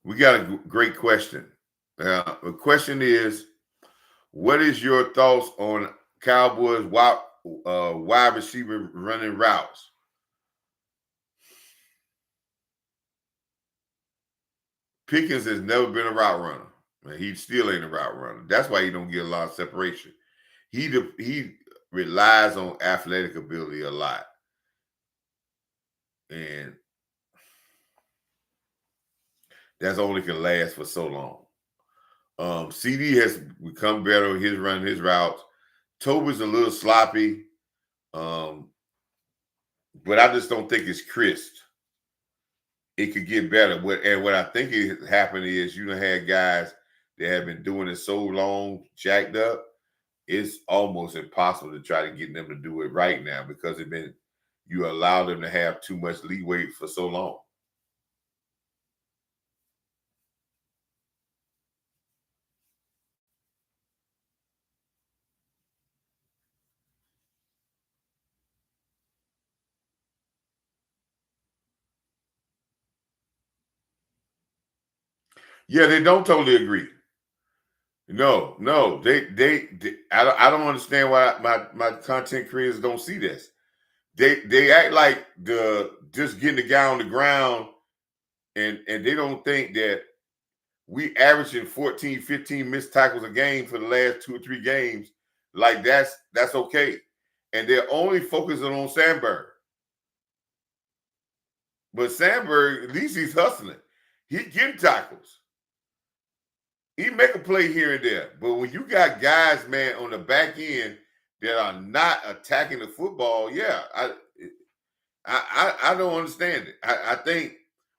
We got a great question. The question is, what is your thoughts on Cowboys wide receiver running routes? Pickens has never been a route runner. And he still ain't a route runner. That's why he don't get a lot of separation. He relies on athletic ability a lot. And that's only can last for so long. CD has become better with running his routes. Toby's a little sloppy. But I just don't think it's crisp. It could get better. What I think is happening is you had guys that have been doing it so long, jacked up. It's almost impossible to try to get them to do it right now because you allow them to have too much leeway for so long. Yeah, they don't totally agree. No, I don't understand why my content creators don't see this. They act like just getting the guy on the ground and they don't think that we averaging 14, 15 missed tackles a game for the last 2 or 3 games. Like that's okay. And they're only focusing on Sandberg. But Sandberg, at least he's hustling. He getting tackles. He make a play here and there. But when you got guys, man, on the back end that are not attacking the football, yeah, I don't understand it. I think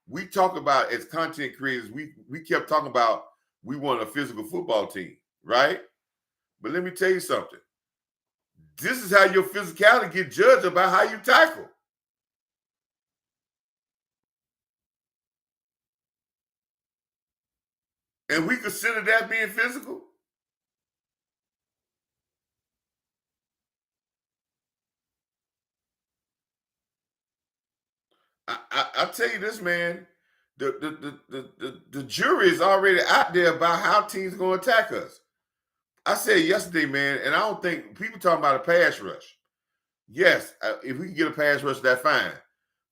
we talk about as content creators, we kept talking about we want a physical football team, right? But let me tell you something. This is how your physicality get judged about how you tackle. And we consider that being physical. I'll tell you this, man. The jury is already out there about how teams are going to attack us. I said yesterday, man, and I don't think people talking about a pass rush. Yes, if we can get a pass rush, that's fine.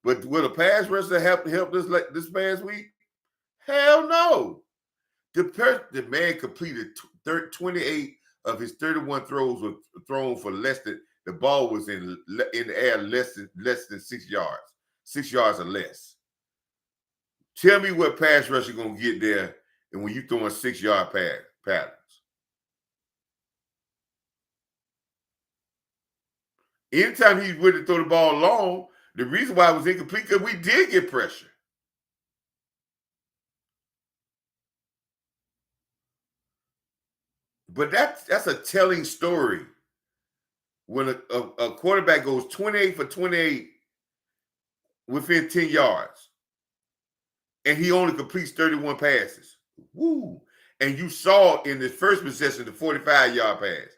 But will a pass rush help this past week? Hell no. The man completed 28 of his 31 throws were thrown for less than the ball was in the air less than 6 yards, 6 yards or less. Tell me what pass rush you're gonna get there, and when you throwing 6 yard patterns. Anytime he went to throw the ball long, the reason why it was incomplete because we did get pressure. But that's a telling story when a quarterback goes 28 for 28 within 10 yards and he only completes 31 passes. Woo. And you saw in the first possession the 45-yard pass.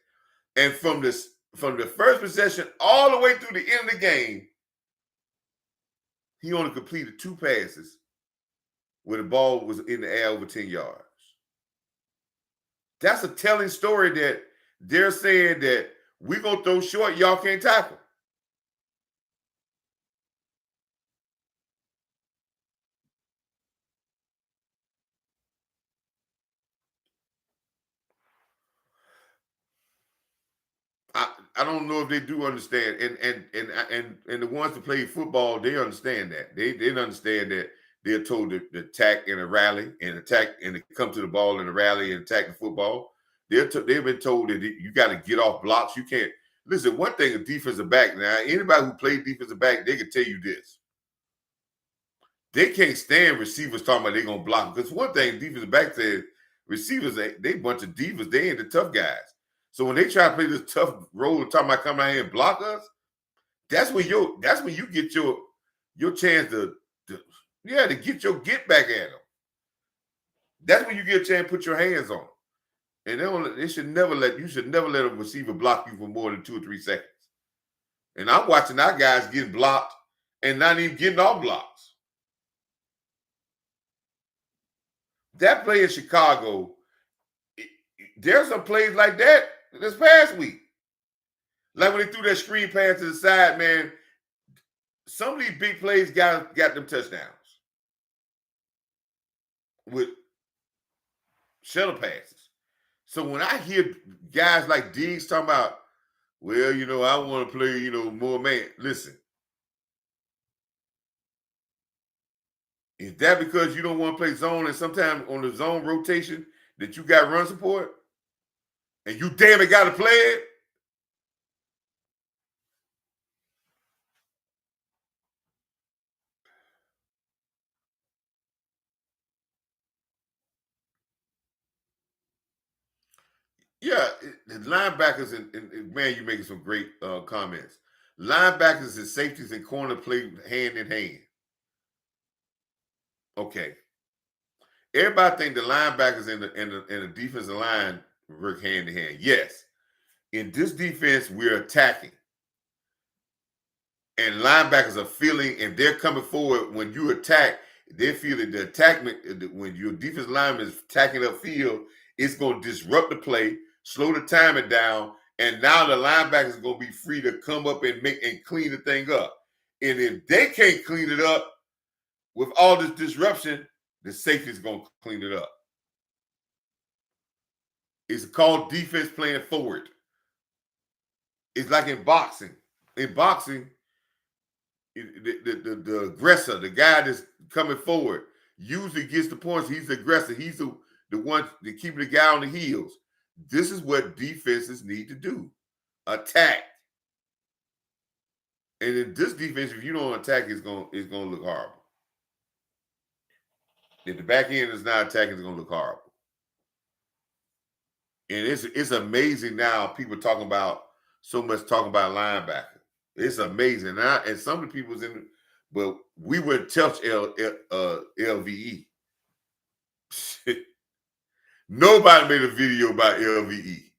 And from the first possession all the way through the end of the game, he only completed 2 passes where the ball was in the air over 10 yards. That's a telling story that they're saying that we're going to throw short, y'all can't tackle. I don't know if they do understand, and the ones that play football, they understand that. They understand that they're told to attack in a rally and attack and to come to the ball in a rally and attack the football. They've been told that you got to get off blocks. You can't listen. One thing, a defensive back now. Anybody who played defensive back, they can tell you this. They can't stand receivers talking about they're gonna block. Because one thing, defensive back said, receivers they bunch of divas. They ain't the tough guys. So when they try to play this tough role and talking about coming out here and block us, that's when you get your chance to get your get back at them. That's when you get a chance to put your hands on them. And they should never let a receiver block you for more than 2 or 3 seconds. And I'm watching our guys getting blocked and not even getting off blocks. That play in Chicago, there's some plays like that this past week. Like when they threw that screen pass to the side, man, some of these big plays got them touchdowns with shuttle passes. So when I hear guys like Diggs talking about, well, I want to play, more man. Listen, is that because you don't want to play zone and sometimes on the zone rotation that you got run support and you damn it got to play it? Yeah, the linebackers and man, you're making some great comments. Linebackers and safeties and corner play hand in hand. Okay, everybody think the linebackers and the defensive line work hand in hand. Yes, in this defense we're attacking, and linebackers are feeling, and they're coming forward when you attack. They feel that the attackment when your defensive lineman is attacking upfield, it's going to disrupt the play, slow the timing down, and now the linebackers are going to be free to come up and clean the thing up. And if they can't clean it up with all this disruption, the safety is going to clean it up. It's called defense playing forward. It's like in boxing. In boxing, the aggressor, the guy that's coming forward, usually gets the points. He's the aggressor. He's the one that keeping the guy on the heels. This is what defenses need to do: attack. And in this defense, if you don't attack, it's gonna look horrible. If the back end is not attacking, it's gonna look horrible. And it's amazing now. People talking about so much talking about linebacker. It's amazing. And some of the people's in, but we would touch LVE. Nobody made a video about LVE.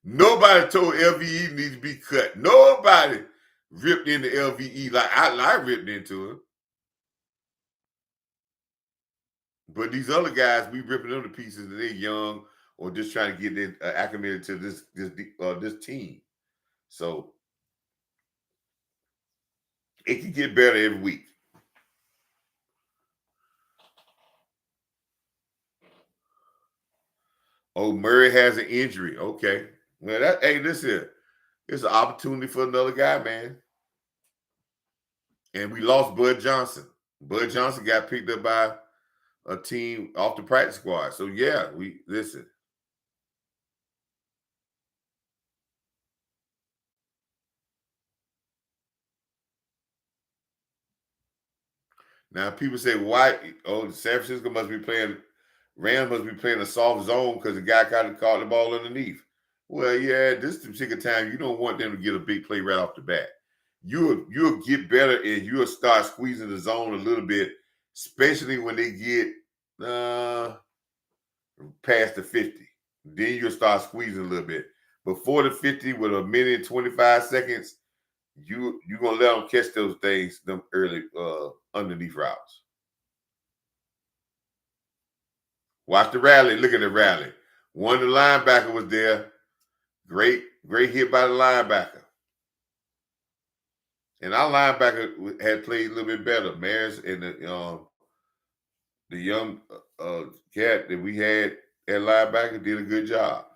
Nobody told LVE needs to be cut. Nobody ripped into LVE like I ripped into him. But these other guys, we ripping them to pieces, and they're young or just trying to get in, acclimated to this team. So it can get better every week. Oh, Murray has an injury. Okay. Well, hey, this is it's an opportunity for another guy, man. And we lost Bud Johnson. Bud Johnson got picked up by a team off the practice squad. So yeah, we listen. Now people say why? Oh, San Francisco must be playing. Rams must be playing a soft zone because the guy kind of caught the ball underneath. Well, yeah, this particular time you don't want them to get a big play right off the bat. You'll get better and you'll start squeezing the zone a little bit, especially when they get uh, past the 50. Then you'll start squeezing a little bit. Before the 50, with a minute and 25 seconds, you're gonna let them catch those things, them early underneath routes. Watch the rally. Look at the rally. One of the linebacker was there. Great hit by the linebacker. And our linebacker had played a little bit better. Maris and the young cat that we had at linebacker did a good job.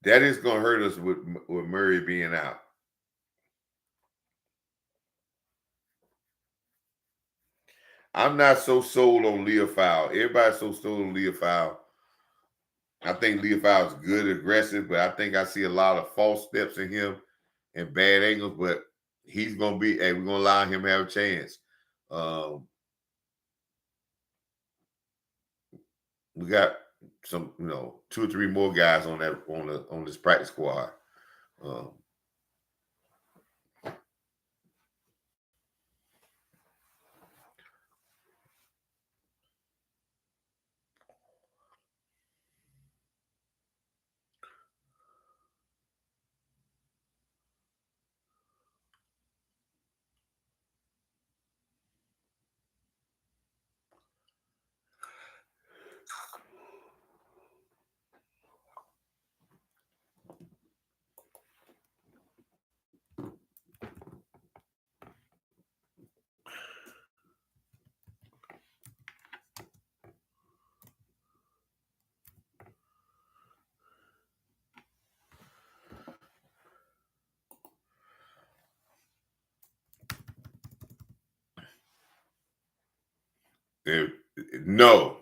That is going to hurt us with Murray being out. I'm not so sold on Leofau. Everybody's so sold on Leofau. I think Leofau is good, aggressive, but I think I see a lot of false steps in him and bad angles. But he's going to be, hey, we're going to allow him to have a chance. We got some, 2 or 3 more guys on this practice squad. Um, no,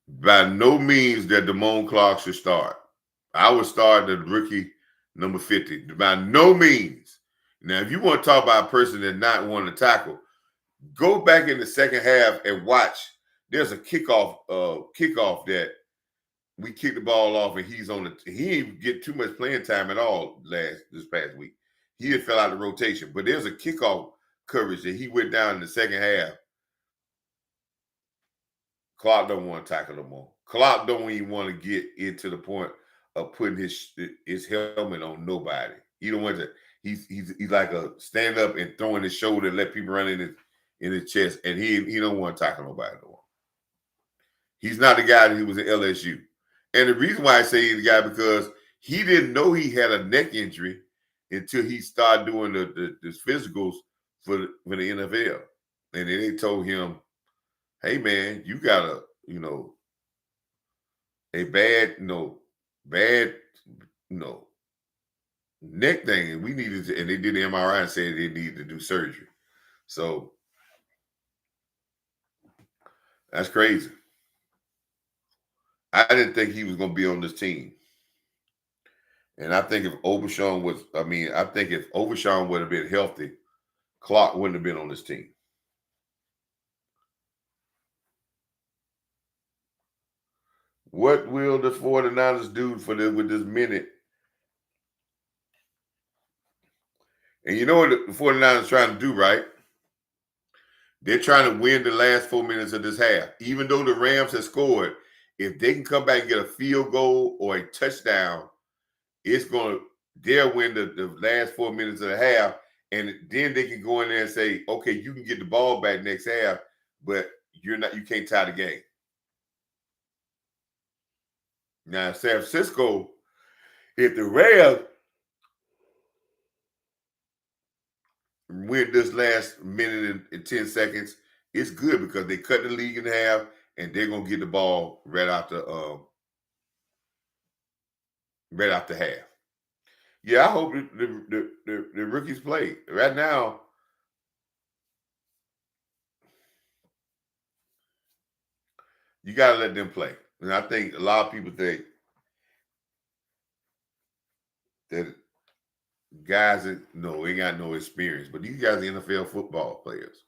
by no means that Damone Clark should start. I would start the rookie number 50. By no means. Now, if you want to talk about a person that not wanting to tackle, go back in the second half and watch. There's a kickoff that we kicked the ball off, and he's on the. He didn't get too much playing time at all this past week. He had fell out of the rotation, but there's a kickoff coverage that he went down in the second half. Clark don't want to tackle no more. Clark don't even want to get into the point of putting his helmet on nobody. He don't want to. He's like a stand up and throwing his shoulder and let people run in his chest, and he don't want to tackle nobody no more. He's not the guy that he was at LSU. And the reason why I say he's the guy because he didn't know he had a neck injury until he started doing the physicals for the NFL. And then they told him, hey man, you got a bad, bad, neck thing. And we needed to, and they did the MRI and said they needed to do surgery. So that's crazy. I didn't think he was going to be on this team. And I think if Overshawn would have been healthy, Clark wouldn't have been on this team. What will the 49ers do with this minute? And you know what the 49ers trying to do, right? They're trying to win the last 4 minutes of this half. Even though the Rams have scored, if they can come back and get a field goal or a touchdown, they'll win the last 4 minutes of the half. And then they can go in there and say, okay, you can get the ball back next half, but you can't tie the game. Now, San Francisco, if the Rams win this last minute and 10 seconds, it's good because they cut the league in half and they're gonna get the ball right after half. Yeah, I hope the rookies play. Right now, you gotta let them play. And I think a lot of people think that guys that ain't got no experience, but these guys are NFL football players.